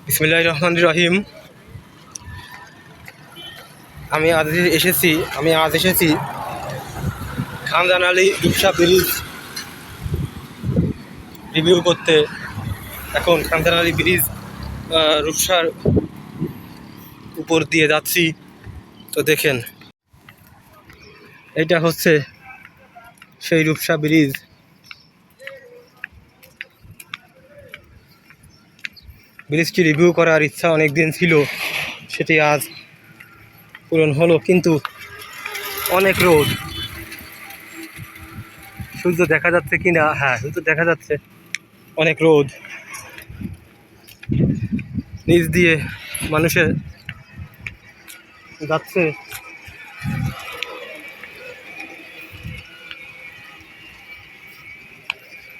বিসমিল্লাহির রহমানির রহিম। আমি আজ এসেছি খানজান আলী রূপসা ব্রিজ রিভিউ করতে। এখন খানজান আলী ব্রিজ রূপসার উপর দিয়ে যাচ্ছি। তো দেখেন, এইটা হচ্ছে সেই রূপসা ব্রিজ। ব্রিজটি রিভিউ করার ইচ্ছা অনেক দিন ছিল, সেটি আজ পূরণ হলো। কিন্তু অনেক রোদ, সূর্য দেখা যাচ্ছে কিনা? হ্যাঁ, সূর্য দেখা যাচ্ছে। অনেক রোদ, নিচ দিয়ে মানুষের যাচ্ছে।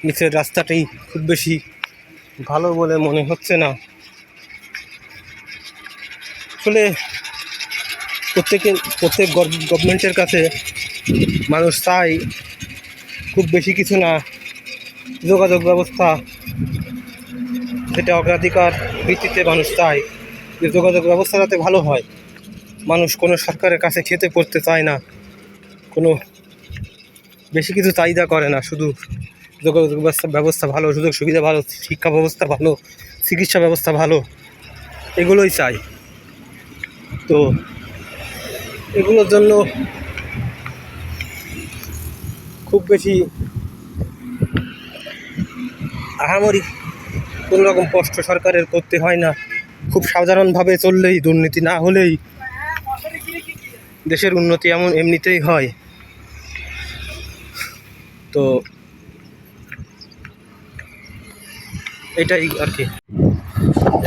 নিচের রাস্তাটি খুব বেশি ভালো বলে মনে হচ্ছে না। আসলে প্রত্যেক গভর্নমেন্টের কাছে মানুষ চায় খুব বেশি কিছু না, যোগাযোগ ব্যবস্থা, যেটা অগ্রাধিকার ভিত্তিতে মানুষ চায় যে যোগাযোগ ব্যবস্থা যাতে ভালো হয়। মানুষ কোনো সরকারের কাছে খেতে পড়তে চায় না, কোনো বেশি কিছু চাহিদা করে না। শুধু যোগাযোগ ব্যবস্থা ভালো, সুযোগ সুবিধা ভালো, শিক্ষা ব্যবস্থা ভালো, চিকিৎসা ব্যবস্থা ভালো, এগুলোই চাই। তো এগুলোর জন্য খুব বেশি আহামরি কোনো রকম কষ্ট সরকারের করতে হয় না। খুব সাধারণভাবে চললেই, দুর্নীতি না হলেই দেশের উন্নতি এমনিতেই হয়। তো এটাই আর কি,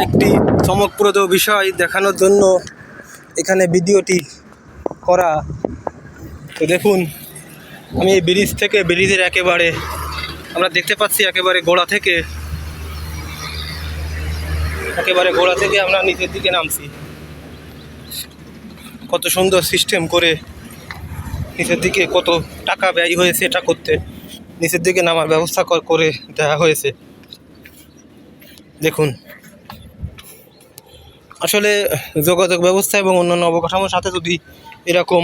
একটি চমকপ্রদ বিষয় দেখানোর জন্য এখানে ভিডিওটি করা। তো দেখুন, আমি এই ব্রিজের একেবারে আমরা দেখতে পাচ্ছি একেবারে গোড়া থেকে আমরা নিচের দিকে নামছি। কত সুন্দর সিস্টেম করে নিচের দিকে, কত টাকা ব্যয় হয়েছে এটা করতে, নিচের দিকে নামার ব্যবস্থা করে দেওয়া হয়েছে। দেখুন, আসলে যোগাযোগ ব্যবস্থা এবং অন্যান্য অবকাঠামোর সাথে যদি এরকম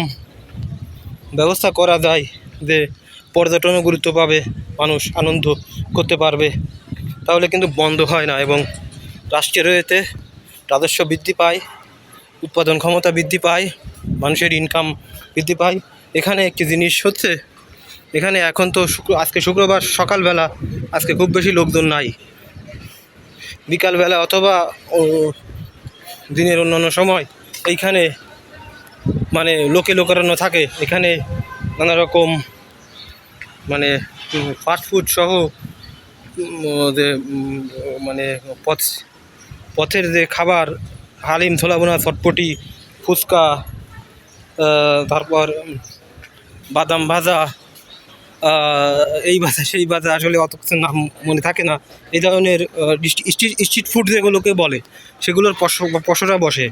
ব্যবস্থা করা যায় যে পর্যটনও গুরুত্ব পাবে, মানুষ আনন্দ করতে পারবে, তাহলে কিন্তু বন্ধ হয় না এবং রাষ্ট্রের এতে রাজস্ব বৃদ্ধি পায়, উৎপাদন ক্ষমতা বৃদ্ধি পায়, মানুষের ইনকাম বৃদ্ধি পায়। এখানে একটি জিনিস হচ্ছে, এখানে এখন তো আজকে শুক্রবার সকালবেলা, আজকে খুব বেশি লোকজন নাই। বিকালবেলা অথবা দিনের অন্যান্য সময় এইখানে মানে লোকারণ্য থাকে। এখানে নানা রকম মানে ফাস্টফুড সহ যে মানে পথের যে খাবার, হালিম, ছোলা বোনা, চটপটি, ফুচকা, তারপর বাদাম ভাজা, এই ভাজা সেই ভাজা, আসলে অত কিছু নাম মনে থাকে না। এই ধরনের স্ট্রিট ফুড যেগুলোকে বলে, সেগুলোর পসরা বসে।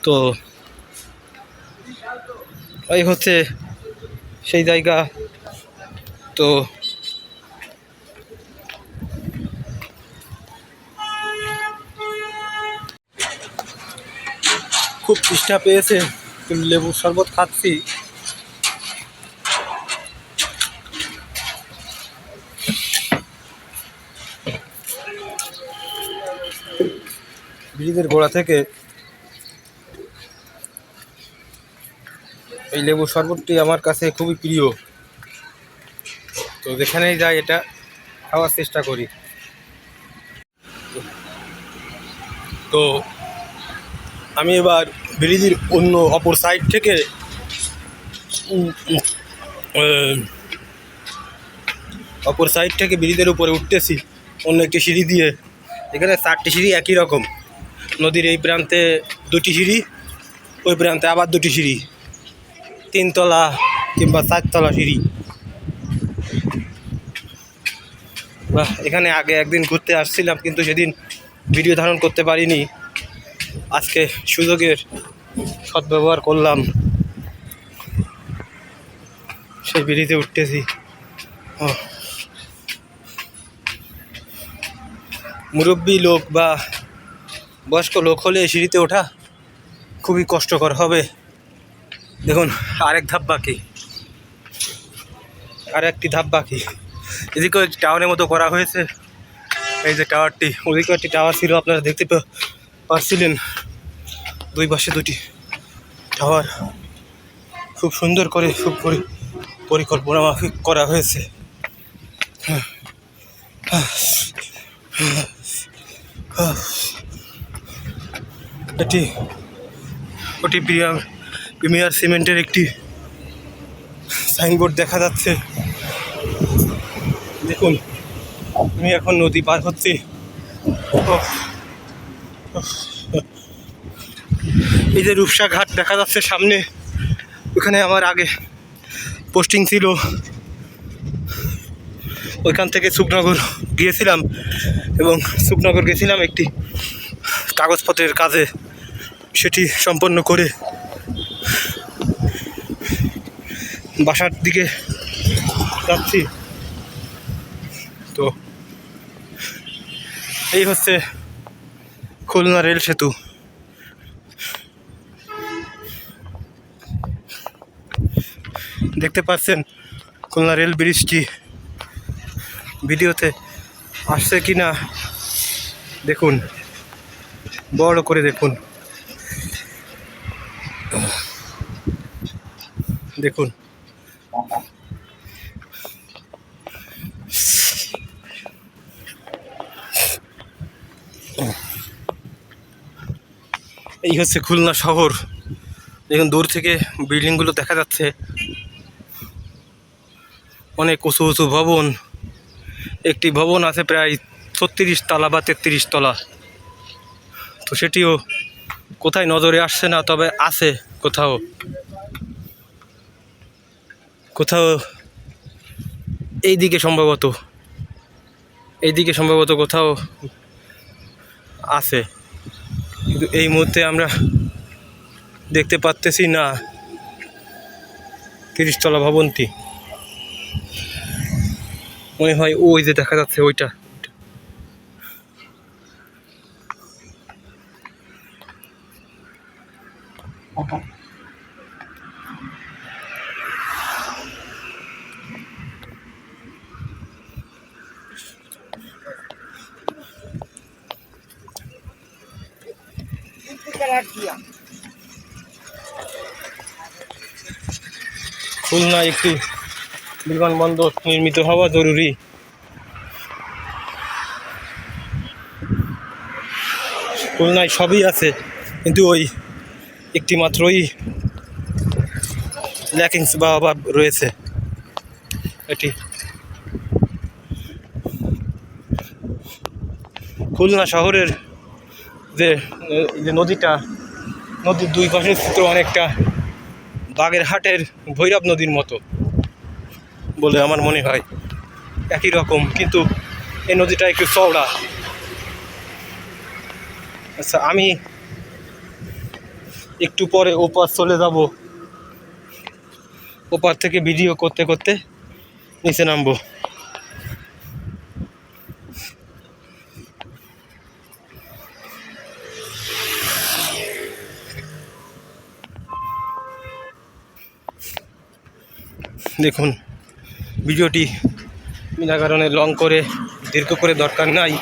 তো এই হচ্ছে সেই জায়গা। তো খুব তৃষ্ণা পেয়েছে, লেবুর শরবত খাচ্ছি। ব্রিজের গোড়া থেকে এই লেবুর শরবতটি আমার কাছে খুবই প্রিয়। তো যেখানেই যাই এটা খাওয়ার চেষ্টা করি। তো আমি এবার ব্রিজের অপর সাইড থেকে ব্রিজের উপরে উঠতেছি অন্য একটি সিঁড়ি দিয়ে। এখানে 4টি সিঁড়ি একই রকম, নদীর এই প্রান্তে 2টি সিঁড়ি, ওই প্রান্তে আবার 2টি সিঁড়ি, 3 তলা কিংবা 4 তলা সিঁড়ি। বাহ, এখানে আগে একদিন ঘুরতে আসছিলাম, কিন্তু সেদিন ভিডিও ধারণ করতে পারিনি। আজকে সুযোগের সদ্ব্যবহার করলাম, সেই ব্রিজে উঠতেছি। মুরব্বী লোক বা বয়স্ক লোক হলে এই সিঁড়িতে ওঠা খুবই কষ্টকর হবে। দেখুন আরেক ধাপ বাকি, আর একটি ধাপ বাকি। এদিকেও একটি টাওয়ারের মতো করা হয়েছে। এই যে টাওয়ারটি, ওদিকেও একটি টাওয়ার ছিল, আপনারা দেখতে পাচ্ছিলেন। দুই পাশে দুটি টাওয়ার খুব সুন্দর করে পরিকল্পনা মাফিক করা হয়েছে। এটি প্রিমিয়ার সিমেন্টের একটি সাইনবোর্ড দেখা যাচ্ছে। দেখুন আমি এখন নদী পার হচ্ছি। এই যে রূপসা ঘাট দেখা যাচ্ছে সামনে, ওখানে আমার আগে পোস্টিং ছিল। ওইখান থেকে সুখনগর গিয়েছিলাম এবং সুখনগর গেছিলাম একটি কাগজপত্রের কাজে, সেটি সম্পন্ন করে বাসার দিকে যাচ্ছি। তো এই হচ্ছে খুলনা রেল সেতু। দেখতে পাচ্ছেন খুলনা রেল ব্রিজটি ভিডিওতে আসছে কি না দেখুন, বড় করে দেখুন। দেখুন এই হচ্ছে খুলনা শহর। দেখুন দূর থেকে বিল্ডিংগুলো দেখা যাচ্ছে, অনেক উঁচু উঁচু ভবন। একটি ভবন আছে প্রায় 36 তলা বা 33 তলা। তো সেটিও কোথায় নজরে আসছে না, তবে আছে কোথাও কোথাও এইদিকে সম্ভবত কোথাও আছে, কিন্তু এই মুহূর্তে আমরা দেখতে পাচ্তেছি না 30 তলা ভবনটি। মনে হয় ওই যে দেখা যাচ্ছে ওইটা। খুলনা একটি বিমানবন্দর নির্মিত হওয়া জরুরি। খুলনায় সবই আছে, কিন্তু ওই একটি মাত্রই ল্যাকিংস বা অভাব রয়েছে। এটি খুলনা শহরের যে নদীর দুই পাশের চিত্র অনেকটা বাগেরহাটের ভৈরব নদীর মতো বলে আমার মনে হয়, একই রকম, কিন্তু এই নদীটা একটু চওড়া। আচ্ছা, আমি একটু পরে ওপার চলে যাব, ওপার থেকে ভিডিও করতে করতে নিচে নামবো। দেখুন ভিডিওটি বিনা কারণে লং করে দীর্ঘ করে দরকার নাই।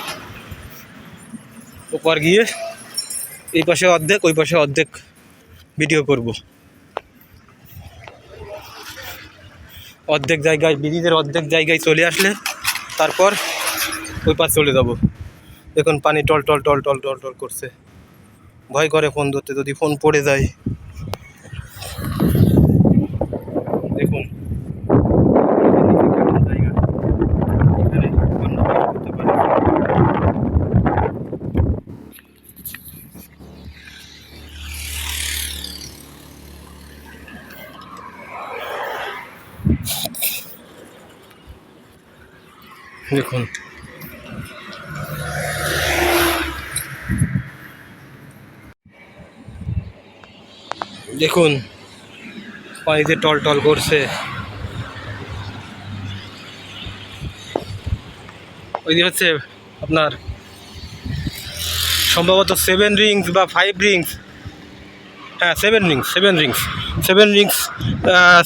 ওপার গিয়ে এই পাশে অর্ধেক ওই পাশে অর্ধেক ভিডিও করব। অর্ধেক জায়গায় ব্রিজের অর্ধেক জায়গায় চলে আসলে তারপর ওই পাশ চলে যাব। দেখুন পানি টল টল টল টল টল টল করছে, ভয় করে ফোন ধরতে, যদি ফোন পড়ে যায়। দেখুন দেখুন দেখুন পানিতে টল টল করছে। ওই যে হচ্ছে আপনার সম্ভবত 7 রিংস বা 5 রিংস, হ্যাঁ 7 রিংস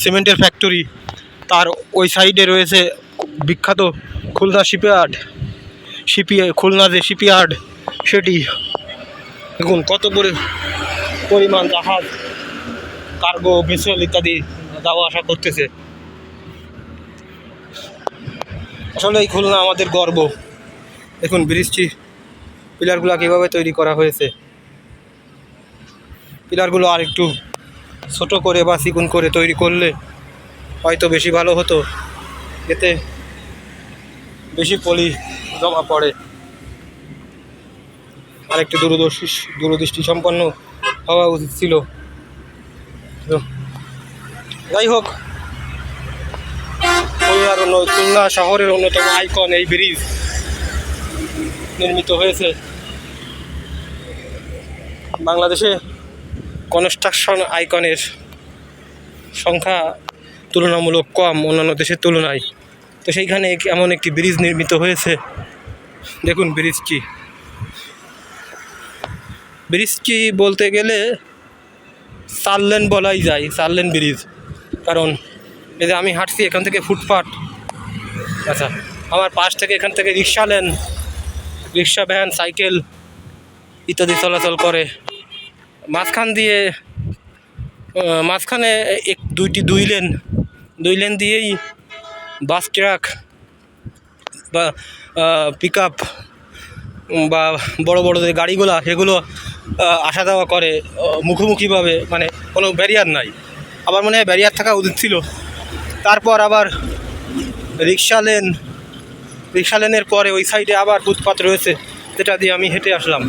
সিমেন্টের ফ্যাক্টরি। তার ওই সাইডে রয়েছে বিখ্যাত খুলনা খুলনা যে শিপইয়ার্ড সেটি। দেখুন কত পরিমাণ জাহাজ, কার্গো, ভেসেল ইত্যাদি যাওয়া আসা করতেছে। আসলে এই খুলনা আমাদের গর্ব। দেখুন ব্রিজটি, পিলারগুলো কীভাবে তৈরি করা হয়েছে। পিলারগুলো আর একটু ছোটো করে বা চিকন করে তৈরি করলে হয়তো বেশি ভালো হতো, এতে বেশি পলি জমা পড়ে। আর একটু দূরদৃষ্টি সম্পন্ন হওয়া উচিত ছিল। যাই হোক, খুলনা শহরের অন্যতম আইকন এই ব্রিজ নির্মিত হয়েছে। বাংলাদেশে কনস্ট্রাকশন আইকনের সংখ্যা তুলনামূলক কম অন্যান্য দেশের তুলনায়। তো সেইখানে এমন একটি ব্রিজ নির্মিত হয়েছে। দেখুন ব্রিজটি বলতে গেলে 4 লেন বলাই যায়, 4 লেন ব্রিজ। কারণ এই যে আমি হাঁটছি, এখান থেকে ফুটপাথ, আচ্ছা আমার পাশ থেকে এখান থেকে রিক্সা, ভ্যান, সাইকেল ইত্যাদি চলাচল করে। মাঝখানে দুই লেন দিয়েই বাস, ট্রাক বা পিক আপ বা বড় যে গাড়িগুলো সেগুলো আসা যাওয়া করে মুখোমুখিভাবে, মানে কোনো ব্যারিয়ার নাই। আবার মনে হয় ব্যারিয়ার থাকা উচিত ছিল। তারপর আবার রিক্সা লেনের পরে ওই সাইডে আবার ফুটপাথ রয়েছে, যেটা দিয়ে আমি হেঁটে আসলাম।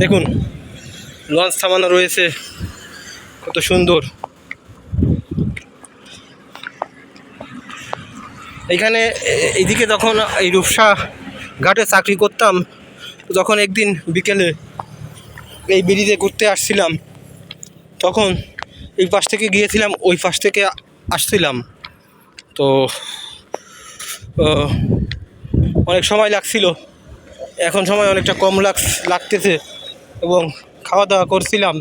দেখুন লঞ্চ থামানো রয়েছে, কত সুন্দর। এইদিকে যখন এই রূপসা ঘাটে চাকরি করতাম, যখন একদিন বিকেলে এই ব্রিজে ঘুরতে আসছিলাম, তখন এই পাশ থেকে গিয়েছিলাম, ওই পাশ থেকে আসছিলাম। তো অনেক সময় লাগছিল, এখন সময় অনেকটা কম লাগতেছে এবং খাওয়া দাওয়া করছিলাম,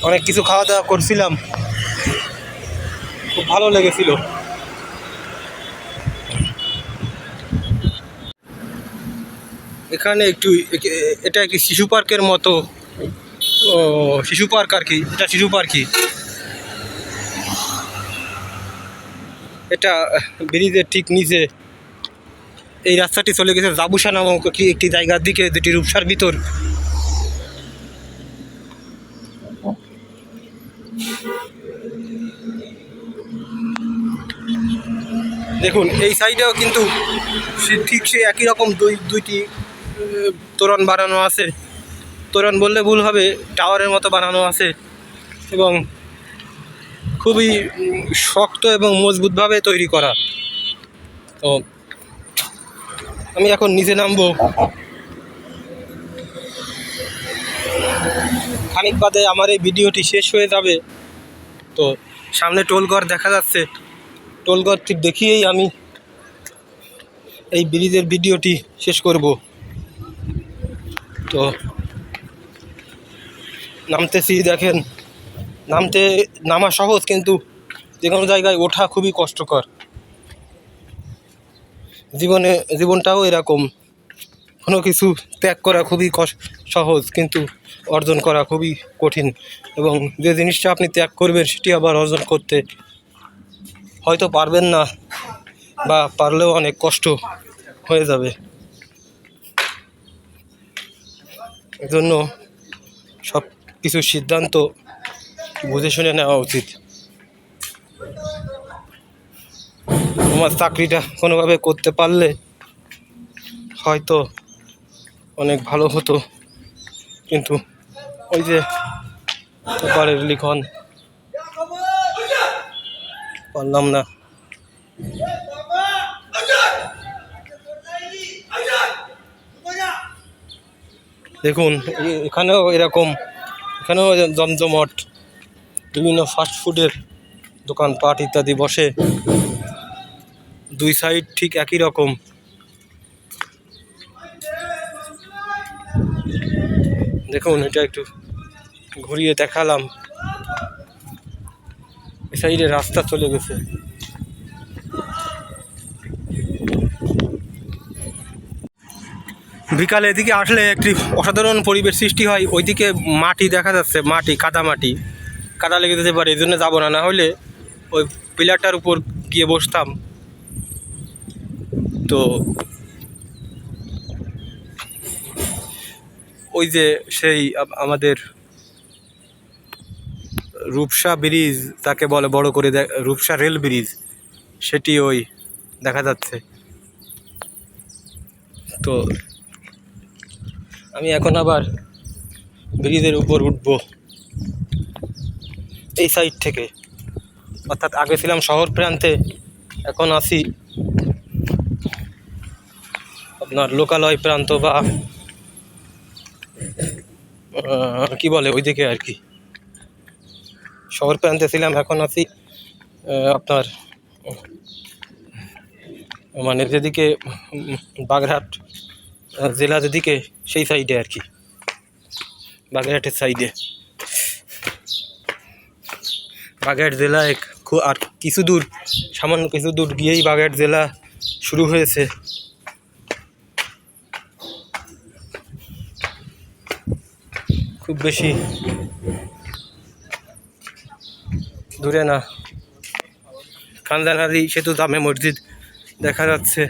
অনেক কিছু খাওয়া দাওয়া করছিলাম, খুব ভালো লেগেছিল। এখানে এটা একটি শিশু পার্কের মতো, শিশু পার্ক আর কি, এটা শিশু পার্কই। এটা ব্রিজের ঠিক নিচে এই রাস্তাটি চলে গেছে জাবুসা নামক একটি জায়গার দিকে, যেটি রূপসার ভিতর। দেখুন এই সাইডেও কিন্তু ঠিক সে একই রকম দুইটি তোরণ বানানো আছে। তোরণ বললে ভুল হবে, টাওয়ারের মতো বানানো আছে এবং খুবই শক্ত এবং মজবুতভাবে তৈরি করা। তো আমি এখন নিচে নামবো, খানিক বাদে আমার এই ভিডিওটি শেষ হয়ে যাবে। তো সামনে টোলঘর দেখা যাচ্ছে, টোলঘর ঠিক দেখিয়েই আমি এই ব্রিজের ভিডিওটি শেষ করব। তো নামতেছি, দেখেন নামা সহজ, কিন্তু যে কোনো জায়গায় ওঠা খুবই কষ্টকর। জীবনটাও এরকম, কোনো কিছু ত্যাগ করা খুবই সহজ, কিন্তু অর্জন করা খুবই কঠিন। এবং যে জিনিসটা আপনি ত্যাগ করবেন সেটি আবার অর্জন করতে হয়তো পারবেন না, বা পারলেও অনেক কষ্ট হয়ে যাবে। এজন্য সব কিছু সিদ্ধান্ত বুঝে শুনে নেওয়া উচিত। আমার চাকরিটা কোনোভাবে করতে পারলে হয়তো অনেক ভালো হতো, কিন্তু ওই যে পেপারের লিখন পারলাম না। দেখুন এখানেও জমজমট, বিভিন্ন ফাস্টফুডের দোকানপাট ইত্যাদি বসে। দুই সাইড ঠিক একই রকম। দেখুন এটা একটু ঘুরিয়ে দেখালাম, এই সাইডে রাস্তা চলে গেছে। বিকালে এদিকে আসলে একটি অসাধারণ পরিবেশ সৃষ্টি হয়। ওইদিকে মাটি দেখা যাচ্ছে, মাটি কাদা লেগে যেতে পারে, এই জন্য যাবো না, না হলে ওই পিলারটার উপর গিয়ে বসতাম। তো ওই যে সেই আমাদের রূপসা ব্রিজ তাকে বলে, বড় করে রূপসা রেল ব্রিজ, সেটি ওই দেখা যাচ্ছে। তো আমি এখন আবার ব্রিজের উপর উঠব এই সাইড থেকে, অর্থাৎ আগে ছিলাম শহর প্রান্তে, এখন আছি আপনার লোকালয় প্রান্ত বা কি বলে ওইদিকে আর কি। শহর প্রান্তে ছিলাম, এখন আছি আপনার মানে যেদিকে বাগেরহাট জেলা যেদিকে, সেই সাইডে আর কি, বাগেরহাটের সাইডে। বাগেরহাট জেলায় আর কিছু দূর, সামান্য কিছু দূর গিয়েই বাগেরহাট জেলা শুরু হয়েছে। খুব বেশি দূরে না। কান্দানারি সেতু জামে মসজিদ দেখা যাচ্ছে।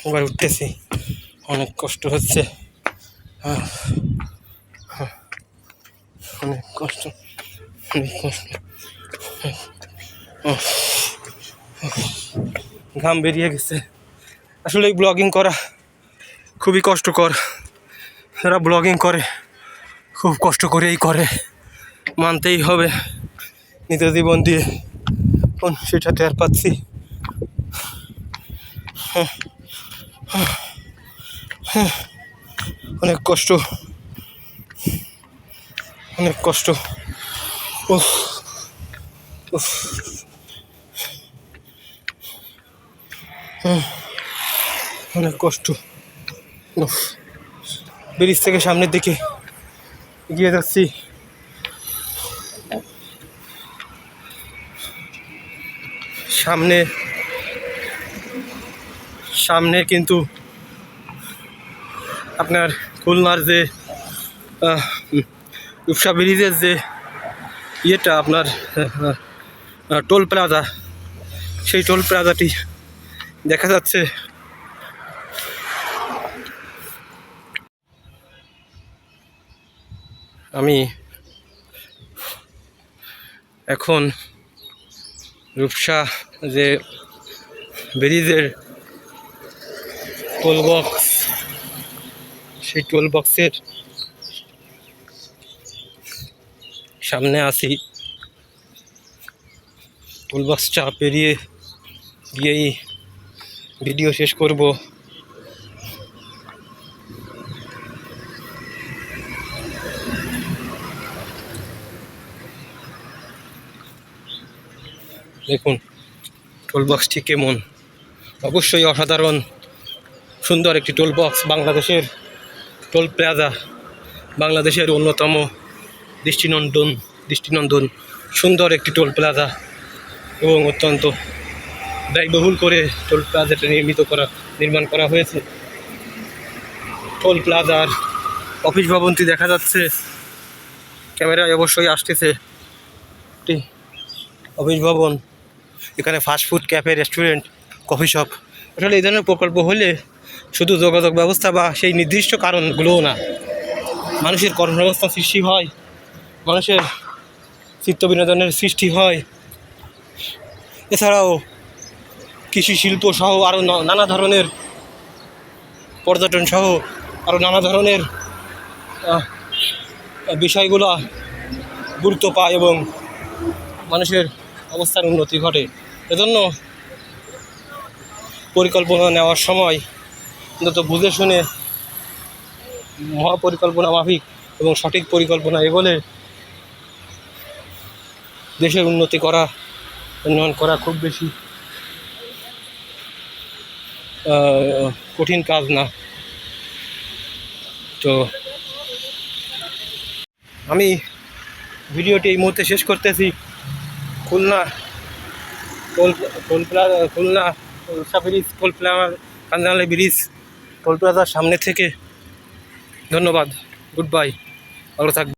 এবার উঠতেছি, অনেক কষ্ট হচ্ছে, অনেক কষ্ট, অনেক কষ্ট, ঘাম বেরিয়ে গেছে। আসলে ব্লগিং করা খুবই কষ্টকর। যারা ব্লগিং করে খুব কষ্ট করেই করে, মানতেই হবে। নিজ জীবন দিয়ে সেটা টের পাচ্ছি। অনেক কষ্ট, অনেক কষ্ট, উফ উফ, অনেক কষ্ট। ব্রিজ থেকে সামনের দিকে এগিয়ে যাচ্ছি। সামনে কিন্তু আপনার খুলনার যে রূপসা ব্রিজের যে ইয়েটা আপনার টোল প্লাজা, সেই টোল প্লাজাটি দেখা যাচ্ছে। আমি এখন রূপসা যে ব্রিজের টোল বক্স, সেই টোল বক্সের সামনে আছি। টোল বক্সটা পেরিয়ে গিয়েই ভিডিও শেষ করব। দেখুন টোল বক্সটি কেমন, অবশ্যই অসাধারণ সুন্দর একটি টোল বক্স। বাংলাদেশের টোল প্লাজা, বাংলাদেশের অন্যতম দৃষ্টিনন্দন সুন্দর একটি টোল প্লাজা, এবং অত্যন্ত ব্যয়বহুল করে টোল প্লাজাটা নির্মাণ করা হয়েছে। টোল প্লাজার অফিস ভবনটি দেখা যাচ্ছে, ক্যামেরায় অবশ্যই আসতেছে একটি অফিস ভবন। এখানে fast food, cafe, restaurant, coffee shop. আসলে এই ধরনের প্রকল্প হলে শুধু যোগাযোগ ব্যবস্থা বা সেই নির্দিষ্ট কারণগুলোও না, মানুষের কর্মসংস্থান সৃষ্টি হয়, মানুষের চিত্ত বিনোদনের সৃষ্টি হয়। এছাড়াও কৃষি শিল্প সহ আরও নানা ধরনের, পর্যটন সহ আরও নানা ধরনের বিষয়গুলো গুরুত্ব পায় এবং মানুষের অবস্থার উন্নতি ঘটে। এজন্য পরিকল্পনা নেওয়ার সময় অন্তত বুঝে শুনে মহাপরিকল্পনা মাফিক এবং সঠিক পরিকল্পনা এগোলে দেশের উন্নয়ন করা খুব বেশি কঠিন কাজ না। তো আমি ভিডিওটি এই মুহূর্তে শেষ করতেছি। খুলনা উষা ব্রিজ, কাঞ্জানালী ব্রিজ, টোল প্লাজার সামনে থেকে। ধন্যবাদ, গুড বাই, ভালো থাকবে।